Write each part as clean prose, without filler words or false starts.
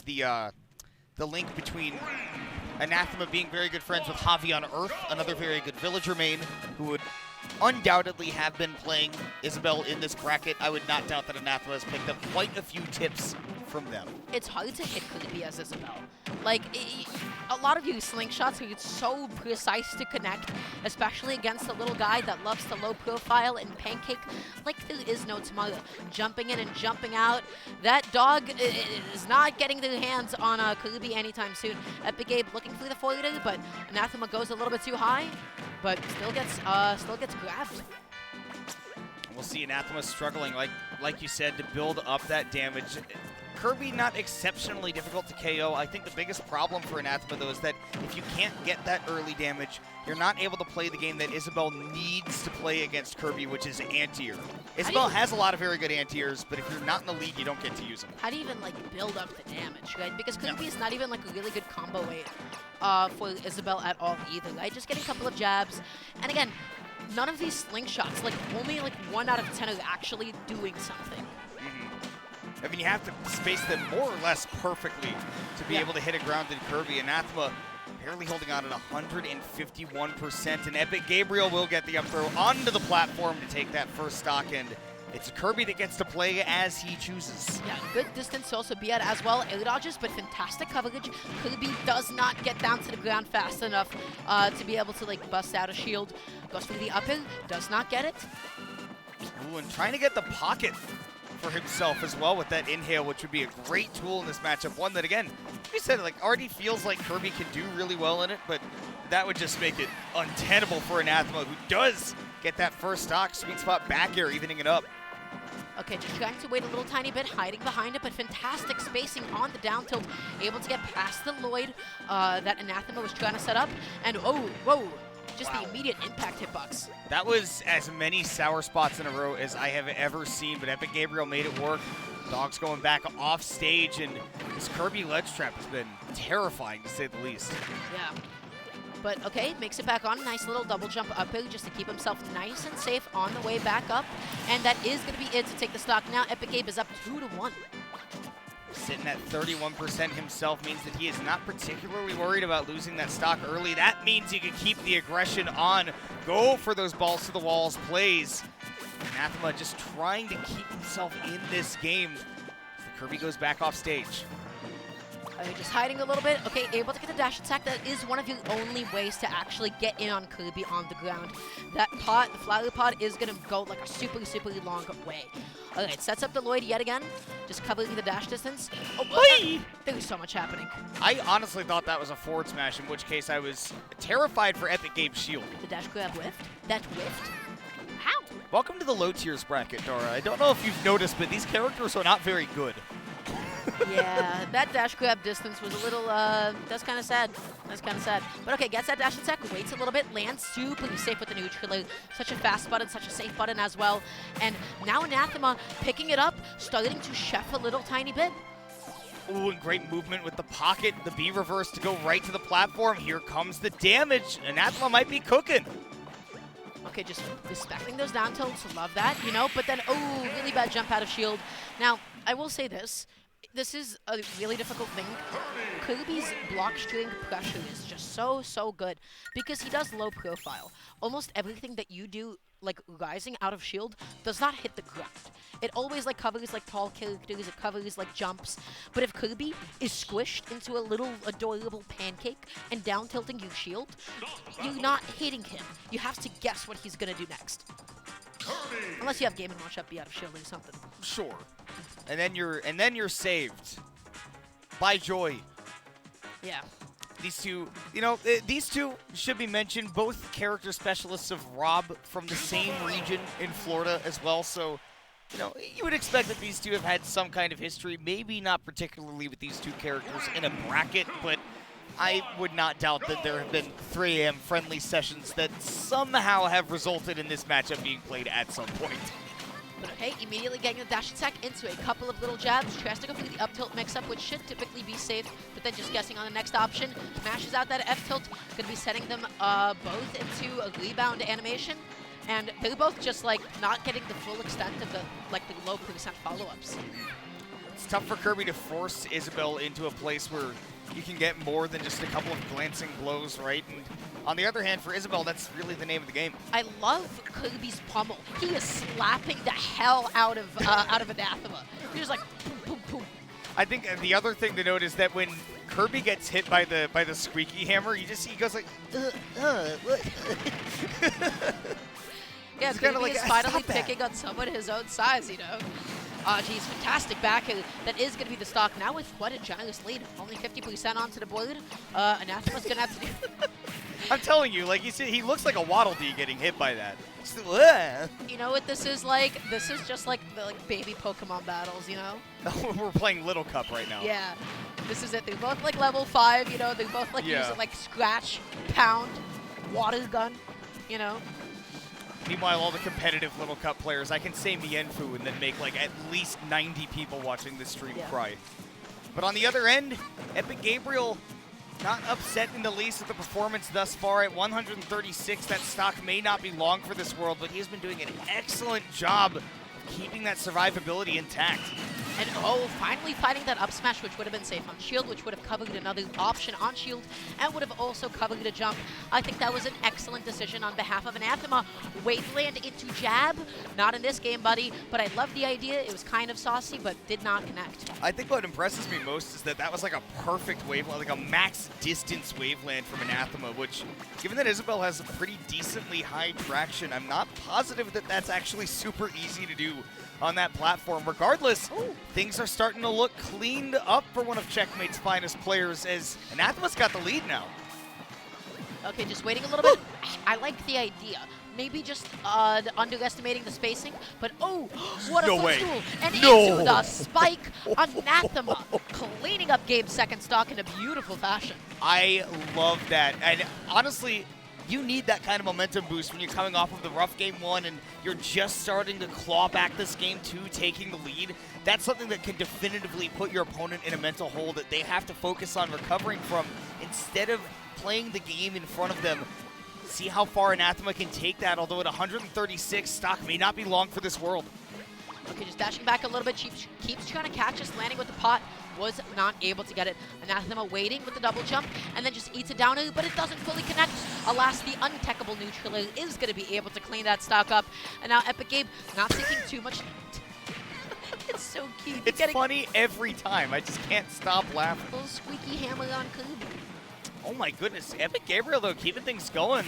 the link between Anathema being very good friends with Javi on Earth, another very good villager main who would undoubtedly have been playing Isabel in this bracket. I would not doubt that Anathema has picked up quite a few tips from them. It's hard to hit Creepy as Isabel. Like, a lot of you slingshots are so precise to connect, especially against a little guy that loves to low profile and pancake like there is no tomorrow. Jumping in and jumping out. That dog is not getting their hands on Kalubi anytime soon. Epic Gabe looking for the forwarder, but Anathema goes a little bit too high, but still gets grabbed. We'll see Anathema struggling, like you said, to build up that damage. Kirby not exceptionally difficult to KO. I think the biggest problem for Anathema, though, is that if you can't get that early damage, you're not able to play the game that Isabel needs to play against Kirby, which is anti-air. Isabel has a lot of very good anti-airs, but if you're not in the lead, you don't get to use them. How do you even, like, build up the damage, right? Because Kirby is not even, like, a really good combo weight for Isabel at all either, right? Just getting a couple of jabs. And again, none of these slingshots, like, only, like, 1 out of 10 are actually doing something. I mean, you have to space them more or less perfectly to be able to hit a grounded Kirby. Anathema barely holding on at 151%, and Epic Gabriel will get the up throw onto the platform to take that first stock, and it's Kirby that gets to play as he chooses. Yeah, good distance to also be at as well. Air dodges, but fantastic coverage. Kirby does not get down to the ground fast enough to be able to, like, bust out a shield. Goes through the up air, does not get it. Ooh, and trying to get the pocket for himself as well with that inhale, which would be a great tool in this matchup. One that, again, like you said, like, already feels like Kirby can do really well in it, but that would just make it untenable for Anathema, who does get that first stock. Sweet spot back air, evening it up. Okay, just trying to wait a little tiny bit, hiding behind it, but fantastic spacing on the down tilt, able to get past the Lloyd that Anathema was trying to set up, and oh, whoa. Just the immediate impact hitbox. That was as many sour spots in a row as I have ever seen, but Epic Gabriel made it work. Dogs going back off stage, and this Kirby ledge trap has been terrifying, to say the least. Yeah. But okay, makes it back on. Nice little double jump up here just to keep himself nice and safe on the way back up. And that is going to be it to take the stock. Now Epic Gabe is up 2-1. Sitting at 31% himself means that he is not particularly worried about losing that stock early. That means he can keep the aggression on, go for those balls to the walls plays. Anathema just trying to keep himself in this game as the Kirby goes back off stage. Just hiding a little bit. Okay, able to get the dash attack. That is one of your only ways to actually get in on Kirby on the ground. That pot, the flower pot, is going to go like a super, super long way. Alright, sets up the Lloyd yet again. Just covering the dash distance. Oh, there's so much happening. I honestly thought that was a forward smash, in which case I was terrified for Epic Gabe's shield. The dash grab whiffed. That whiffed. How? Welcome to the low tiers bracket, Dora. I don't know if you've noticed, but these characters are not very good. Yeah, that dash grab distance was a little, that's kind of sad. That's kind of sad. But okay, gets that dash attack, waits a little bit, lands super safe with the neutral. Such a fast button, such a safe button as well. And now Anathema picking it up, starting to chef a little tiny bit. Ooh, and great movement with the pocket, the B reverse to go right to the platform. Here comes the damage. Anathema might be cooking. Okay, just respecting those down tilts, love that, you know, but then, oh, really bad jump out of shield. Now, I will say this. This is a really difficult thing. Kirby's block string pressure is just so good because he does low profile. Almost everything that you do, like rising out of shield, does not hit the ground. It always like covers like tall characters, it covers like jumps. But if Kirby is squished into a little adorable pancake and down tilting your shield, you're not hitting him. You have to guess what he's gonna do next. Unless you have Game & Watch up, be out of shield or something. Sure. And then you're saved by Joy. Yeah. These two, you know, these two should be mentioned, both character specialists of Rob from the same region in Florida as well. So, you know, you would expect that these two have had some kind of history, maybe not particularly with these two characters in a bracket, but I would not doubt that there have been 3 AM friendly sessions that somehow have resulted in this matchup being played at some point. But okay, immediately getting the dash attack into a couple of little jabs. Tries to go for the up tilt mix up, which should typically be safe, but then just guessing on the next option. Smashes out that F tilt, gonna be setting them both into a rebound animation. And they're both just like not getting the full extent of the low percent follow-ups. it's tough for Kirby to force Isabel into a place where you can get more than just a couple of glancing blows, right? And on the other hand, for Isabel, that's really the name of the game. I love Kirby's pummel. He is slapping the hell out of Anathema. He's just like boom, boom, boom. I think the other thing to note is that when Kirby gets hit by the squeaky hammer, you just see he goes like, what? Yeah, He's Kirby kinda like, is "Stop finally that." picking on someone his own size, you know. Geez, fantastic back. That is going to be the stock. Now with what a generous lead. Only 50% onto the board. Anathema's going to have to do... I'm telling you, like he looks like a Waddle Dee getting hit by that. Just, You know what this is like? This is just like the baby Pokemon battles, you know? We're playing Little Cup right now. Yeah. This is it. They're both like level 5, you know? They're both like using like scratch, pound, water gun, you know? Meanwhile, all the competitive Little Cup players, I can say Mienfu and then make like at least 90 people watching this stream cry. But on the other end, Epic Gabriel not upset in the least with the performance thus far at 136. That stock may not be long for this world, but he's been doing an excellent job of keeping that survivability intact. And finally finding that up smash, which would have been safe on shield, which would have covered another option on shield, and would have also covered a jump. I think that was an excellent decision on behalf of Anathema. Waveland into jab, not in this game, buddy, but I love the idea. It was kind of saucy, but did not connect. I think what impresses me most is that was like a perfect waveland, like a max distance waveland from Anathema, which, given that Isabel has a pretty decently high traction, I'm not positive that that's actually super easy to do on that platform. Regardless, things are starting to look cleaned up for one of Checkmate's finest players as Anathema's got the lead now. Okay, just waiting a little bit. I like the idea. Maybe just underestimating the spacing, but what a footstool. And into the spike, Anathema cleaning up Gabe's second stock in a beautiful fashion. I love that. And honestly, you need that kind of momentum boost when you're coming off of the rough game 1 and you're just starting to claw back this game 2, taking the lead. That's something that can definitively put your opponent in a mental hole that they have to focus on recovering from instead of playing the game in front of them. See how far Anathema can take that, although at 136, stock may not be long for this world. Okay, just dashing back a little bit. Keeps trying to catch us, landing with the pot. Was not able to get it. Anathema waiting with the double jump, and then just eats it down, but it doesn't fully connect. Alas, the untechable neutral is going to be able to clean that stock up. And now Epic Gabe not taking too much. It's so cute. It's funny every time. I just can't stop laughing. Little squeaky hammer on Kirby. Oh my goodness. Epic Gabriel, though, keeping things going.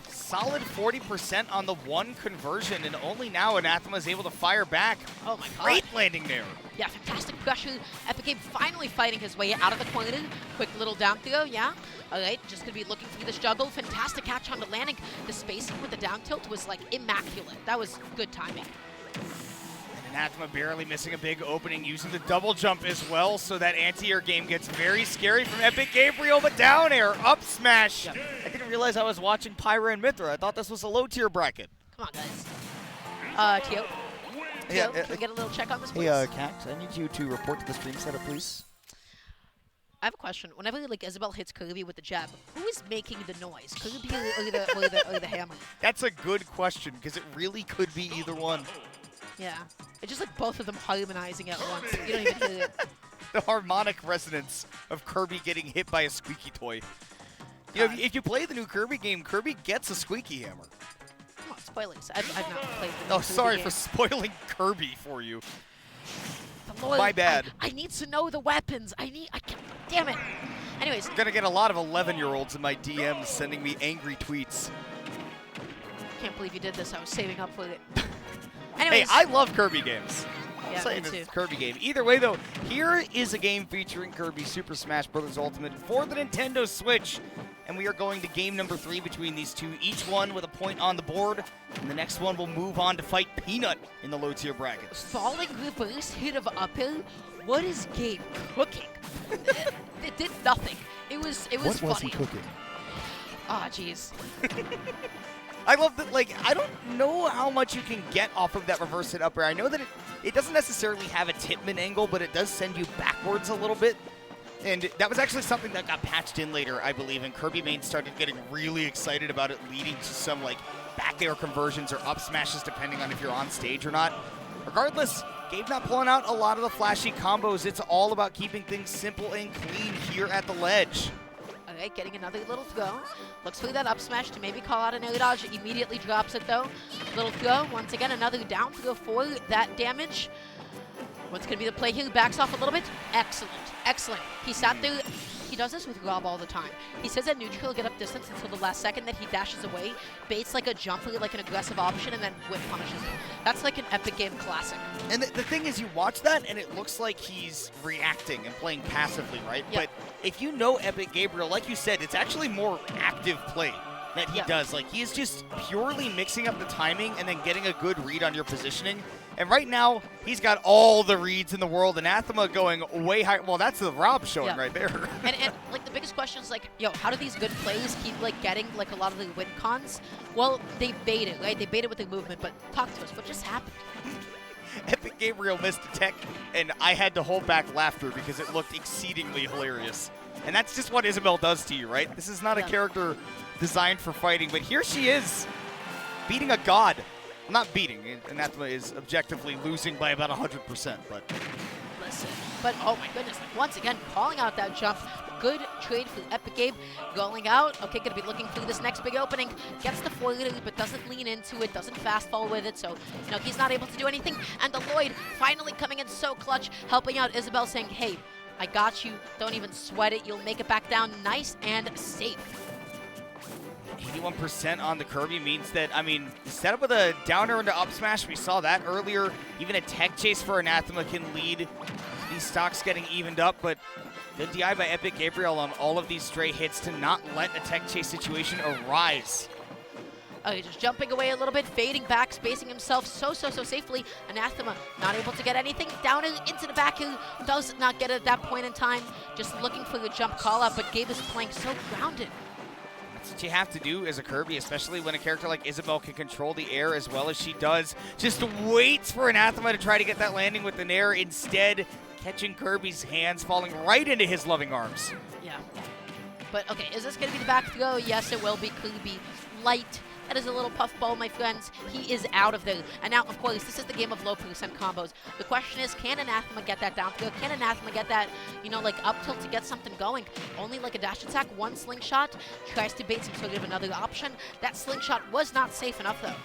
Solid 40% on the one conversion, and only now Anathema is able to fire back. Oh my god. Great landing there. Yeah, fantastic pressure. Epic Gabe finally fighting his way out of the corner. Quick little down throw, yeah. All right, just going to be looking through this juggle. Fantastic catch on the landing. The spacing with the down tilt was like immaculate. That was good timing. Anathema barely missing a big opening, using the double jump as well, so that anti-air game gets very scary from Epic Gabriel, but down air, up smash. Yep. I didn't realize I was watching Pyra and Mithra. I thought this was a low-tier bracket. Come on, guys. Tio, can we get a little check on this, please? Hey, Cax, I need you to report to the stream setup, please. I have a question. Whenever like Isabel hits Kirby with the jab, who is making the noise? Kirby or the hammer? That's a good question, because it really could be either one. Yeah. It's just like both of them harmonizing at once. You don't even hear it. The harmonic resonance of Kirby getting hit by a squeaky toy. You know, if you play the new Kirby game, Kirby gets a squeaky hammer. Come on, spoilers. I've not played the new Oh, Kirby sorry game. for spoiling Kirby for you. Lord, My bad. I need to know the weapons. Damn it. Anyways. I'm gonna get a lot of 11-year-olds in my DMs sending me angry tweets. Can't believe you did this. I was saving up for it. Anyways. Hey, I love Kirby games. Yeah, saying me this too. Kirby game. Either way, though, here is a game featuring Kirby Super Smash Bros. Ultimate for the Nintendo Switch. And we are going to game number 3 between these two, each one with a point on the board. And the next one will move on to fight Peanut in the low-tier bracket. Falling reverse hit of uphill? What is Gabe cooking? It did nothing. It was What funny. was he cooking? Ah, jeez. I love that, like, I don't know how much you can get off of that reverse hit up air. I know that it doesn't necessarily have a tipman angle, but it does send you backwards a little bit. And that was actually something that got patched in later, I believe, and Kirby main started getting really excited about it, leading to some, like, back air conversions or up smashes, depending on if you're on stage or not. Regardless, Gabe not pulling out a lot of the flashy combos. It's all about keeping things simple and clean here at the ledge. Okay, getting another little throw. Looks for that up smash to maybe call out an air dodge. Immediately drops it though. Little throw. Once again, another down throw for that damage. What's going to be the play here? He backs off a little bit. Excellent. Excellent. He sat there. He does this with Rob all the time. He says that neutral will get up distance until the last second, that he dashes away, baits like a jumper, like an aggressive option, and then whip punishes him. That's like an Epic Game classic. And the thing is, you watch that, and it looks like he's reacting and playing passively, right? Yep. But if you know Epic Gabriel, like you said, it's actually more active play that he Yep. does. Like, he is just purely mixing up the timing and then getting a good read on your positioning. And right now, he's got all the reads in the world. Anathema going way high. Well, that's the Rob showing Yeah. right there. And like the biggest question is like, yo, how do these good plays keep like getting like a lot of the win cons? Well, they bait it, right? They bait it with the movement, but talk to us. What just happened? Epic Gabriel missed a tech, and I had to hold back laughter because it looked exceedingly hilarious. And that's just what Isabel does to you, right? This is not a Yeah. character designed for fighting, but here she is, beating a god. Well, not beating. Anathema is objectively losing by about 100%, but Listen, but oh my goodness, once again, calling out that jump. Good trade for Epic Gabe. Going out. Okay, gonna be looking through this next big opening. Gets the foiler, but doesn't lean into it, doesn't fast fall with it, so, you know, he's not able to do anything. And the Lloyd finally coming in so clutch, helping out Isabel, saying, hey, I got you. Don't even sweat it. You'll make it back down nice and safe. 81% on the Kirby means that, I mean, set up with a downer into up smash. We saw that earlier. Even a tech chase for Anathema can lead these stocks getting evened up, but good DI by Epic Gabriel on all of these stray hits to not let a tech chase situation arise. Okay, just jumping away a little bit, fading back, spacing himself so safely. Anathema not able to get anything. Down into the back, who does not get it at that point in time. Just looking for the jump call out, but Gabe is playing so grounded. That's what you have to do as a Kirby, especially when a character like Isabel can control the air as well as she does. Just waits for Anathema to try to get that landing with the nair, instead catching Kirby's hands, falling right into his loving arms. Yeah. But okay, is this going to be the back throw? Yes, it will be. Kirby light. That is a little puffball, my friends. He is out of there. And now, of course, this is the game of low percent combos. The question is, can Anathema get that down throw? Can Anathema get that, you know, like up tilt to get something going? Only like a dash attack, one slingshot. Tries to bait some sort of another option. That slingshot was not safe enough, though.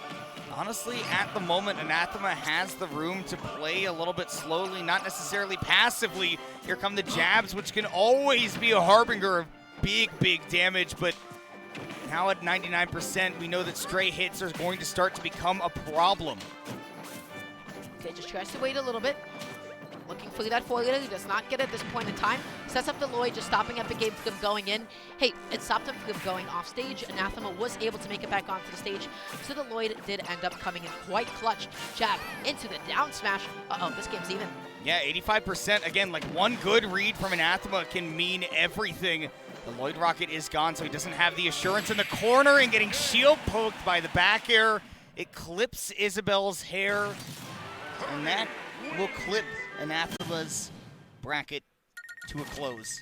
Honestly, at the moment, Anathema has the room to play a little bit slowly, not necessarily passively. Here come the jabs, which can always be a harbinger of big damage, but now at 99%, we know that stray hits are going to start to become a problem. Okay, just tries to wait a little bit. Looking for that foiler. He does not get it at this point in time. Sets up the Lloyd, just stopping Epic Gabe from going in. Hey, it stopped him from going off stage. Anathema was able to make it back onto the stage. So the Lloyd did end up coming in quite clutch. Jab into the down smash. Uh-oh, this game's even. Yeah, 85%. Again, like one good read from Anathema can mean everything. The Lloyd Rocket is gone, so he doesn't have the assurance in the corner, and getting shield poked by the back air. It clips Isabel's hair, and that will clip Anathema's bracket to a close.